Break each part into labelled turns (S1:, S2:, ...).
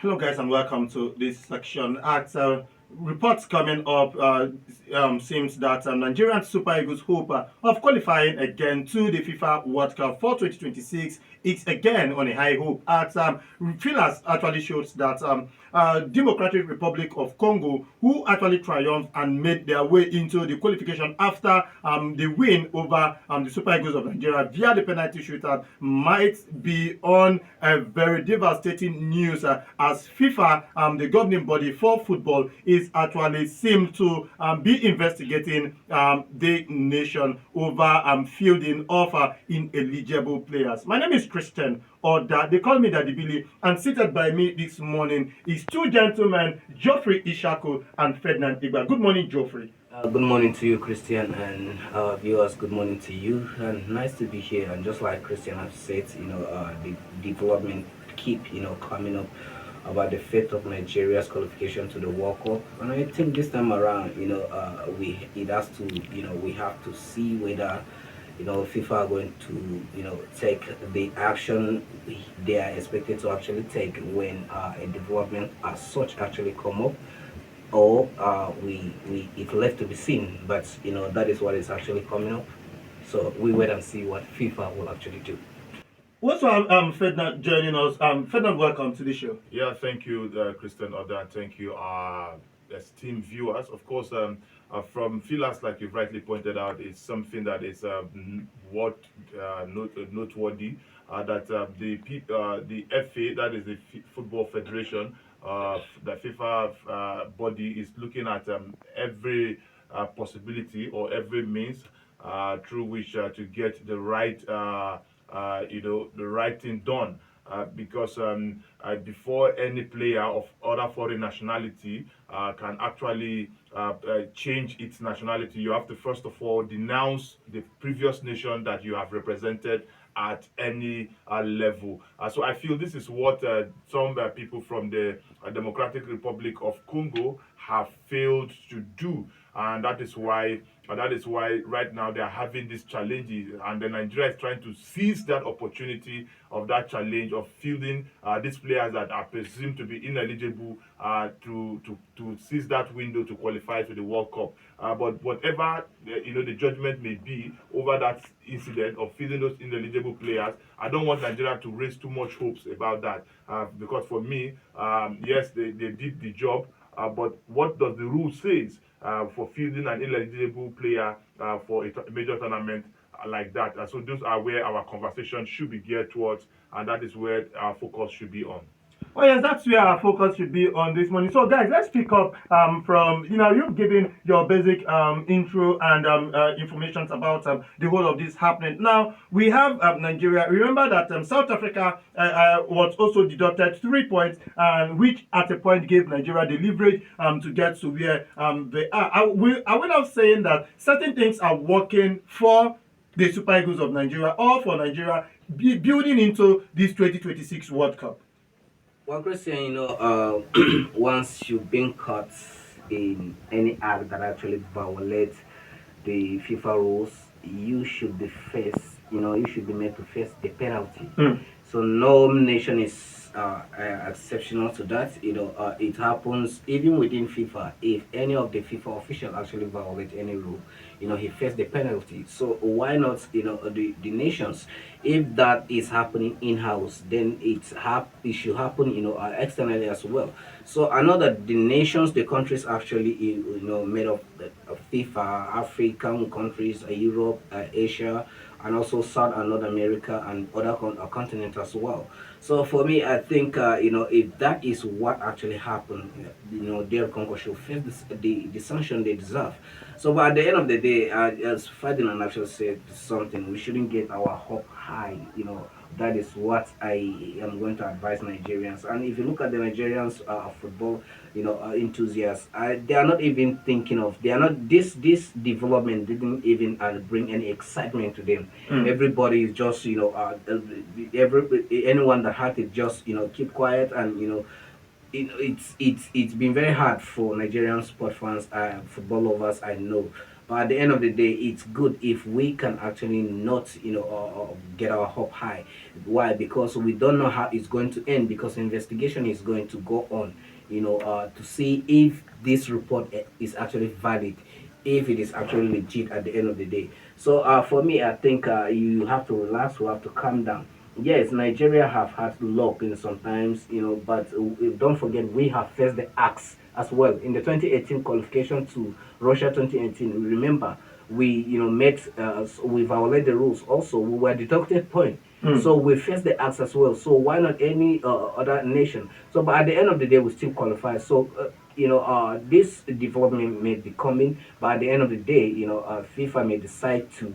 S1: Hello, guys, and welcome to this section. At reports coming up, seems that Nigerian Super Eagles hope of qualifying again to the FIFA World Cup for 2026. It's again on a high hope. At Feelers actually shows that Democratic Republic of Congo, who actually triumphed and made their way into the qualification after the win over the Super Eagles of Nigeria via the penalty shootout, might be on a very devastating news as FIFA, the governing body for football, is actually seem to be investigating the nation over fielding of ineligible players. My name is Christian, or that they call me Daddy Billy, and seated by me this morning is two gentlemen, Geoffrey Ishako and Ferdinand Igba. Good morning, Geoffrey.
S2: Good morning to you, Christian, and viewers. Good morning to you, and nice to be here. And just like Christian has said, the development keep coming up about the fate of Nigeria's qualification to the World Cup. And I think this time around, we it has to, we have to see whether FIFA are going to take the action they are expected to actually take when a development as such actually come up, or we it left to be seen. But that is what is actually coming up. So we wait and see what FIFA will actually do.
S1: Also, Ferdinand joining us. Ferdinand, welcome to the show.
S3: Yeah, thank you, Christian Oda, and thank you, esteemed viewers. Of course, from Filas, like you've rightly pointed out, is something that is what noteworthy. That the FA, that is the Football Federation, the FIFA body, is looking at every possibility or every means through which to get the right. The right thing done. Because before any player of other foreign nationality can actually change its nationality, you have to first of all denounce the previous nation that you have represented at any level. So I feel this is what some people from the Democratic Republic of Congo have failed to do, and that is why right now they are having these challenges, and then Nigeria is trying to seize that opportunity of that challenge of fielding these players that are presumed to be ineligible to seize that window to qualify to the World Cup. But whatever the judgment may be over that incident of fielding those ineligible players, I don't want Nigeria to raise too much hopes about that, because for me, yes, they did the job. But what does the rule says for fielding an ineligible player for a major tournament like that? So those are where our conversation should be geared towards, and that is where our focus should be on.
S1: Oh yes, that's where our focus should be on this morning. So guys, let's pick up from you've given your basic intro and information about the whole of this happening. Now we have Nigeria. Remember that South Africa was also deducted 3 points, and which at a point gave Nigeria the leverage to get to where they are. Are we not saying that certain things are working for the Super Eagles of Nigeria or for Nigeria building into this 2026 World Cup?
S2: Well, Christian, once you've been caught in any act that actually violates the FIFA rules, you should be faced, you should be made to face the penalty. So no nation is exceptional to that. It happens even within FIFA. If any of the FIFA officials actually violate any rule, he faced the penalty. So why not, the nations? If that is happening in-house, then it should happen, externally as well. So I know that the nations, the countries actually, made of FIFA, African countries, Europe, Asia, and also South and North America and other continents as well. So for me, I think if that is what actually happened, DR Congo should face the sanction they deserve. So, but at the end of the day, as Ferdinand actually said something, we shouldn't get our hope high. That is what I am going to advise Nigerians. And if you look at the Nigerians football, enthusiasts, they are not even thinking of. They are not. This development didn't even bring any excitement to them. Everybody is just anyone that had it just keep quiet, and it's been very hard for Nigerian sport fans, football lovers, I know. But at the end of the day, it's good if we can actually not, get our hope high. Why? Because we don't know how it's going to end. Because investigation is going to go on, to see if this report is actually valid, if it is actually legit at the end of the day. So for me, I think you have to relax. We have to calm down. Yes, Nigeria have had luck in sometimes, but don't forget we have faced the axe as well in the 2018 qualification to Russia 2018. Remember, we violated the rules. Also, we were deducted point.
S1: Mm.
S2: So we face the axe as well. So why not any other nation? So, but at the end of the day, we still qualify. So, this development may be coming, but at the end of the day, FIFA may decide to,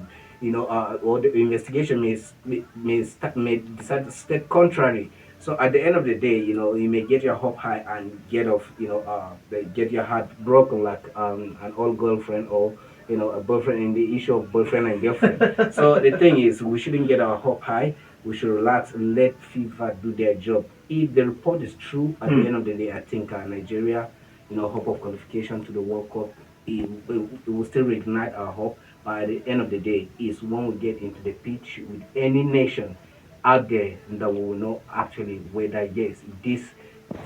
S2: or the investigation may decide to step contrary. So at the end of the day, you may get your hope high and get your heart broken like an old girlfriend or a boyfriend in the issue of boyfriend and girlfriend. So the thing is, we shouldn't get our hope high. We should relax and let FIFA do their job. If the report is true, at the
S1: Mm.
S2: end of the day, I think Nigeria, hope of qualification to the World Cup, it will still reignite our hope. But at the end of the day, is when we get into the pitch with any nation out there that we will know actually whether yes, this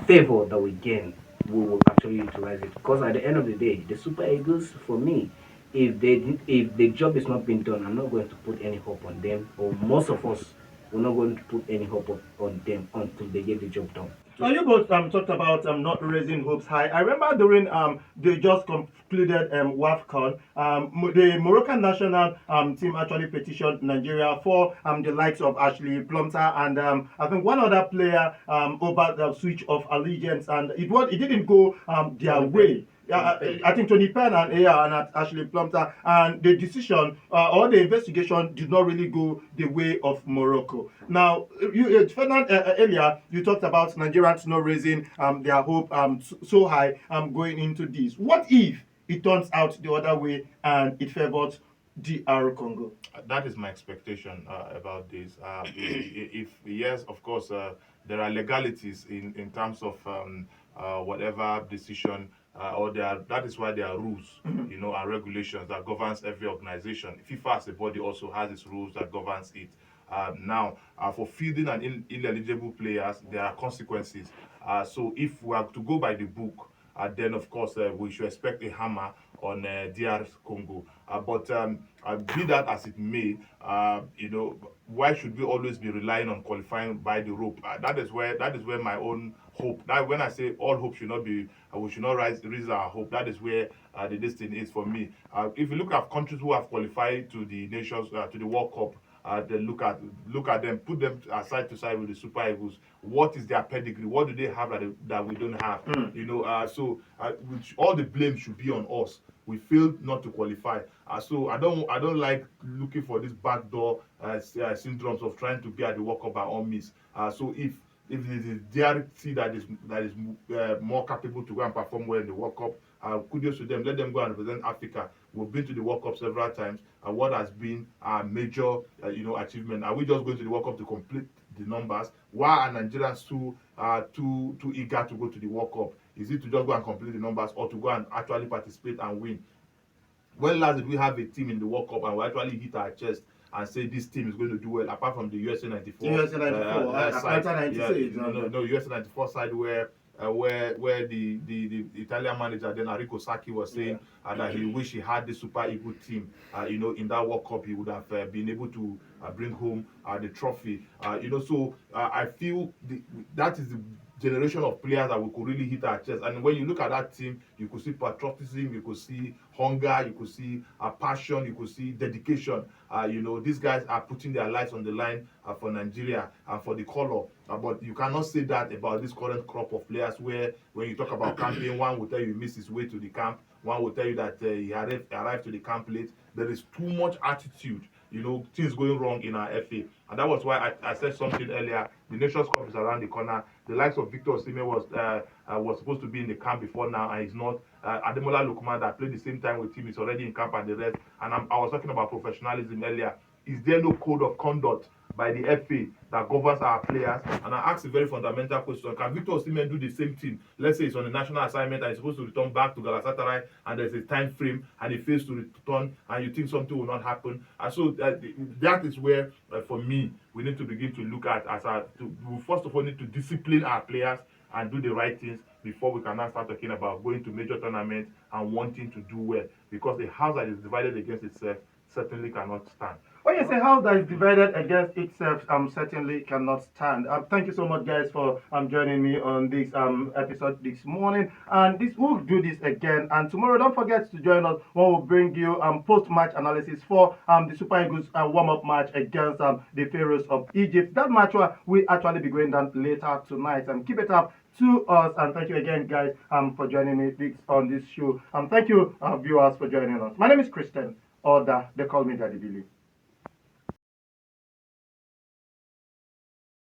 S2: favor that we gain, we will actually utilize it. Because at the end of the day, the Super Eagles, for me, if the job is not being done, I'm not going to put any hope on them, or most of us, we're not going to put any hope on them until they get the job done.
S1: You both talked about not raising hopes high. I remember during the just concluded WAFCON, the Moroccan national team actually petitioned Nigeria for the likes of Ashley Plumter and I think one other player over the switch of allegiance, and it didn't go their way. Yeah, I think Tony Penn and Ashley Plumter, and the decision or the investigation did not really go the way of Morocco. Now, Fernand, earlier you talked about Nigerians not raising their hope so high going into this. What if it turns out the other way and it favors DR Congo?
S3: That is my expectation about this. If yes, of course, there are legalities in terms of whatever decision, or that is why there are rules, and regulations that governs every organization. FIFA as a body also has its rules that governs it. Now, for fielding and ineligible players, there are consequences. So if we are to go by the book, then of course we should expect a hammer on DR Congo. But be that as it may, why should we always be relying on qualifying by the rope? That is where my own hope. That when I say all hope should not be, we should not raise our hope. That is where the destiny is for me. If you look at countries who have qualified to the nations to the World Cup, then look at them, put them side to side with the Super Eagles. What is their pedigree? What do they have that we don't have?
S1: Mm.
S3: Which all the blame should be on us. We failed not to qualify. So I don't like looking for this backdoor syndromes of trying to be at the World Cup by all means. So if it is DRC that is more capable to go and perform well in the World Cup, kudos to them. Let them go and represent Africa. We've been to the World Cup several times. What has been our major, achievement? Are we just going to the World Cup to complete the numbers? Why are Nigerians too eager to go to the World Cup? Is it to just go and complete the numbers, or to go and actually participate and win? When last did we have a team in the World Cup and we actually hit our chest and say this team is going to do well, apart from the USA 94
S1: USA 94,
S3: side?
S1: Atlanta 96.
S3: No, USA 94 side where the Italian manager then Arrigo Sacchi was saying that he wish he had the Super Eagle team. In that World Cup he would have been able to bring home the trophy. So I feel that is the generation of players that we could really hit our chest. And when you look at that team, you could see patriotism, you could see hunger, you could see passion, you could see dedication. These guys are putting their lives on the line for Nigeria and for the color. But you cannot say that about this current crop of players where when you talk about camping, one will tell you he missed his way to the camp, one will tell you that he arrived to the camp late. There is too much attitude, things going wrong in our FA. And that was why I said something earlier. The Nations Cup is around the corner. The likes of Victor Osimhen was supposed to be in the camp before now, and he's not. Ademola Lookman, that played the same time with him, is already in camp and the rest. And I was talking about professionalism earlier. Is there no code of conduct by the FA that governs our players. And I ask a very fundamental question: can Victor Osimhen do the same thing? Let's say he's on a national assignment and he's supposed to return back to Galatasaray, and there's a time frame, and he fails to return, and you think something will not happen. And so that is where, for me, we need to begin to look at we first of all need to discipline our players and do the right things before we can now start talking about going to major tournaments and wanting to do well, because a house that is divided against itself certainly cannot stand.
S1: When you say house that is divided against itself, certainly cannot stand. Thank you so much, guys, for joining me on this episode this morning. And we'll do this again. And tomorrow, don't forget to join us when we'll bring you post-match analysis for the Super Eagles warm-up match against the Pharaohs of Egypt. That match will actually be going down later tonight. Keep it up to us, and thank you again, guys, for joining me on this show. Thank you, viewers, for joining us. My name is Christian, or they call me Daddy Billy.